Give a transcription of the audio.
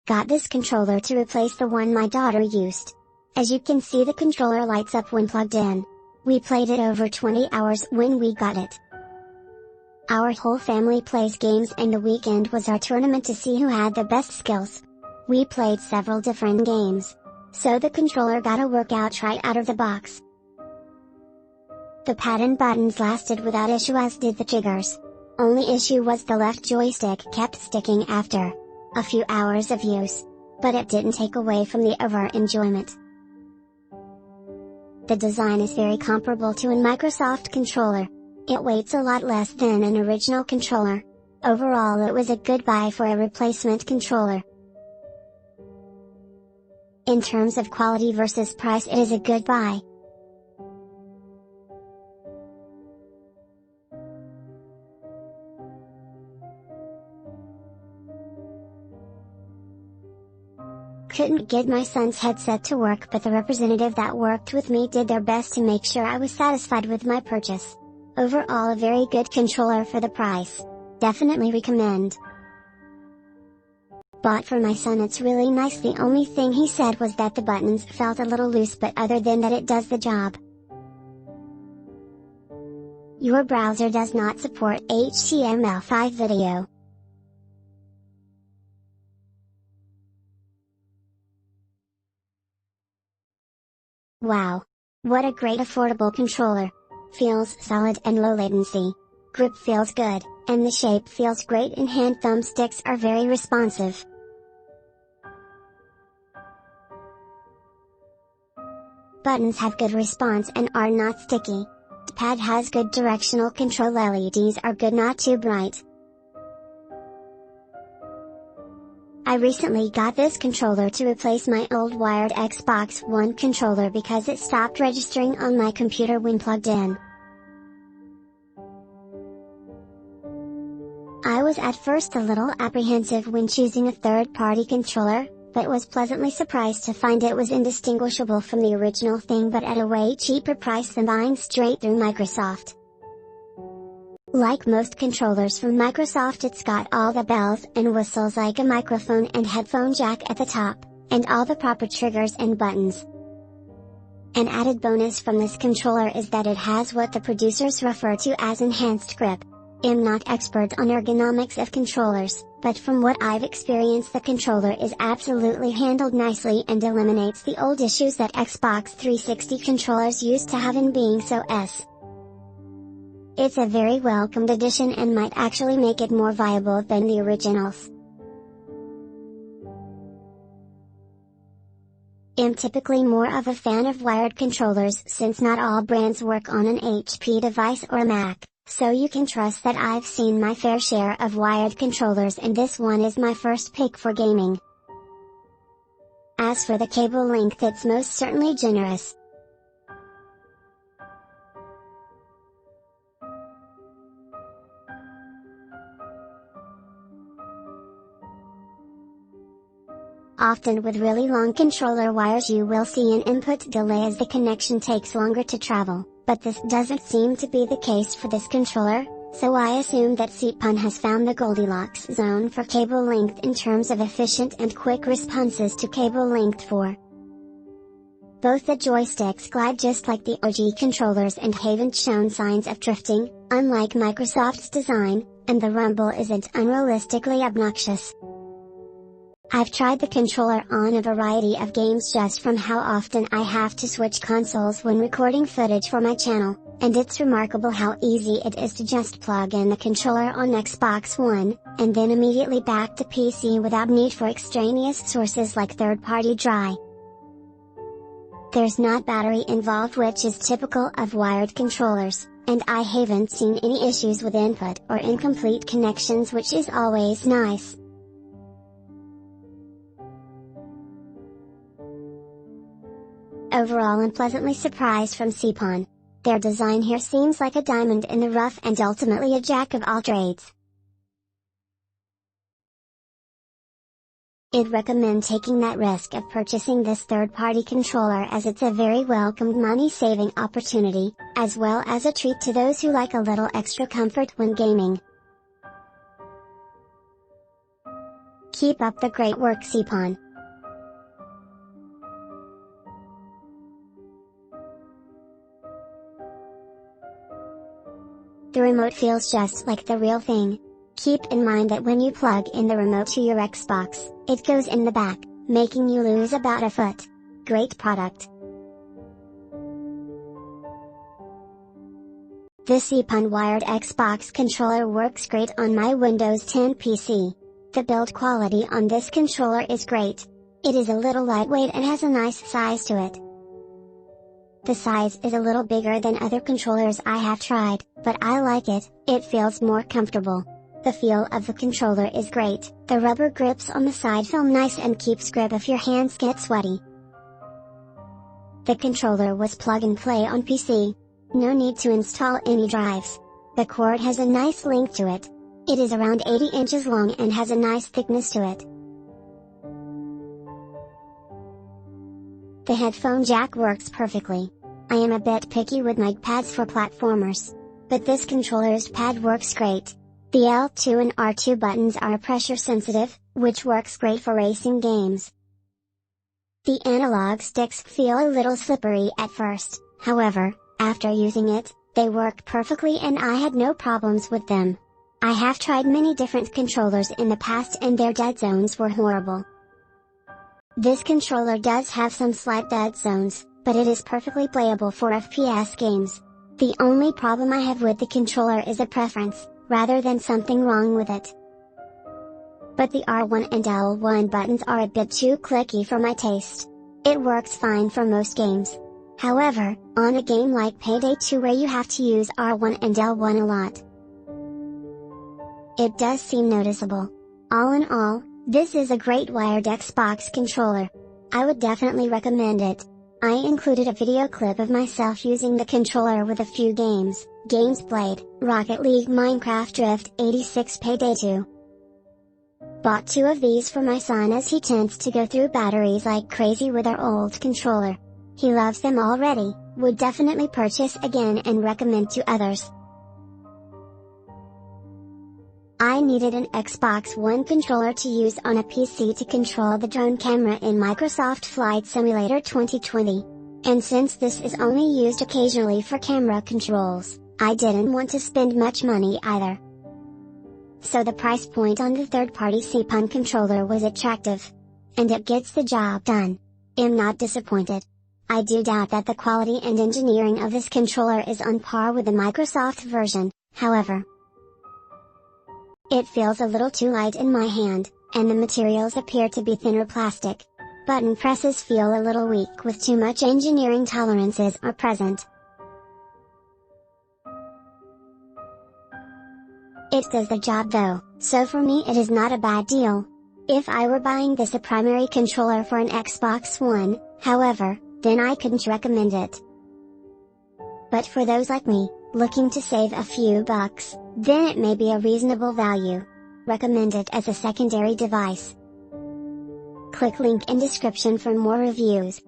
Got this controller to replace the one my daughter used. As you can see, the controller lights up when plugged in. We played it over 20 hours when we got it. Our whole family plays games and the weekend was our tournament to see who had the best skills. We played several different games. So the controller got a workout right out of the box. The pad and buttons lasted without issue, as did the triggers. Only issue was the left joystick kept sticking after a few hours of use. But it didn't take away from the overall enjoyment. The design is very comparable to a Microsoft controller. It weighs a lot less than an original controller. Overall, it was a good buy for a replacement controller. In terms of quality versus price, it is a good buy. Couldn't get my son's headset to work, but the representative that worked with me did their best to make sure I was satisfied with my purchase. Overall, a very good controller for the price. Definitely recommend. Bought for my son. It's really nice. The only thing he said was that the buttons felt a little loose, but other than that it does the job. Your browser does not support HTML5 video. Wow! What a great affordable controller! Feels solid and low latency. Grip feels good, and the shape feels great, and hand thumbsticks are very responsive. Buttons have good response and are not sticky. The pad has good directional control. LEDs are good, not too bright. I recently got this controller to replace my old wired Xbox One controller because it stopped registering on my computer when plugged in. I was at first a little apprehensive when choosing a third-party controller, but was pleasantly surprised to find it was indistinguishable from the original thing, but at a way cheaper price than buying straight through Microsoft. Like most controllers from Microsoft, it's got all the bells and whistles, like a microphone and headphone jack at the top, and all the proper triggers and buttons. An added bonus from this controller is that it has what the producers refer to as enhanced grip. I'm not expert on ergonomics of controllers, but from what I've experienced, the controller is absolutely handled nicely and eliminates the old issues that Xbox 360 controllers used to have in being so. It's a very welcomed addition and might actually make it more viable than the originals. I'm typically more of a fan of wired controllers, since not all brands work on an HP device or a Mac, so you can trust that I've seen my fair share of wired controllers, and this one is my first pick for gaming. As for the cable length, it's most certainly generous. Often with really long controller wires you will see an input delay as the connection takes longer to travel, but this doesn't seem to be the case for this controller, so I assume that CIPON has found the Goldilocks zone for cable length in terms of efficient and quick responses to cable length 4. Both the joysticks glide just like the OG controllers and haven't shown signs of drifting, unlike Microsoft's design, and the rumble isn't unrealistically obnoxious. I've tried the controller on a variety of games just from how often I have to switch consoles when recording footage for my channel, and it's remarkable how easy it is to just plug in the controller on Xbox One, and then immediately back to PC without need for extraneous sources like third-party drive. There's not battery involved, which is typical of wired controllers, and I haven't seen any issues with input or incomplete connections, which is always nice. Overall, I'm pleasantly surprised from CIPON. Their design here seems like a diamond in the rough and ultimately a jack of all trades. I'd recommend taking that risk of purchasing this third-party controller, as it's a very welcomed money-saving opportunity, as well as a treat to those who like a little extra comfort when gaming. Keep up the great work, CIPON. The remote feels just like the real thing. Keep in mind that when you plug in the remote to your Xbox, it goes in the back, making you lose about a foot. Great product. The CIPON wired Xbox controller works great on my Windows 10 PC. The build quality on this controller is great. It is a little lightweight and has a nice size to it. The size is a little bigger than other controllers I have tried, but I like it. It feels more comfortable. The feel of the controller is great. The rubber grips on the side feel nice and keeps grip if your hands get sweaty. The controller was plug and play on PC. No need to install any drives. The cord has a nice length to it. It is around 80 inches long and has a nice thickness to it. The headphone jack works perfectly. I am a bit picky with mic pads for platformers, but this controller's pad works great. The L2 and R2 buttons are pressure sensitive, which works great for racing games. The analog sticks feel a little slippery at first, however, after using it, they work perfectly and I had no problems with them. I have tried many different controllers in the past and their dead zones were horrible. This controller does have some slight dead zones, but it is perfectly playable for FPS games. The only problem I have with the controller is a preference, rather than something wrong with it. But the R1 and L1 buttons are a bit too clicky for my taste. It works fine for most games. However, on a game like Payday 2 where you have to use R1 and L1 a lot, it does seem noticeable. All in all, this is a great wired Xbox controller. I would definitely recommend it. I included a video clip of myself using the controller with a few games played, Rocket League, Minecraft, Drift 86, Payday 2. Bought 2 of these for my son as he tends to go through batteries like crazy with our old controller. He loves them already, would definitely purchase again and recommend to others. I needed an Xbox One controller to use on a PC to control the drone camera in Microsoft Flight Simulator 2020. And since this is only used occasionally for camera controls, I didn't want to spend much money either. So the price point on the third-party CIPON controller was attractive. And it gets the job done. Am not disappointed. I do doubt that the quality and engineering of this controller is on par with the Microsoft version, however. It feels a little too light in my hand, and the materials appear to be thinner plastic. Button presses feel a little weak with too much engineering tolerances are present. It does the job though, so for me it is not a bad deal. If I were buying this a primary controller for an Xbox One, however, then I couldn't recommend it. But for those like me, looking to save a few bucks, then it may be a reasonable value. Recommend it as a secondary device. Click link in description for more reviews.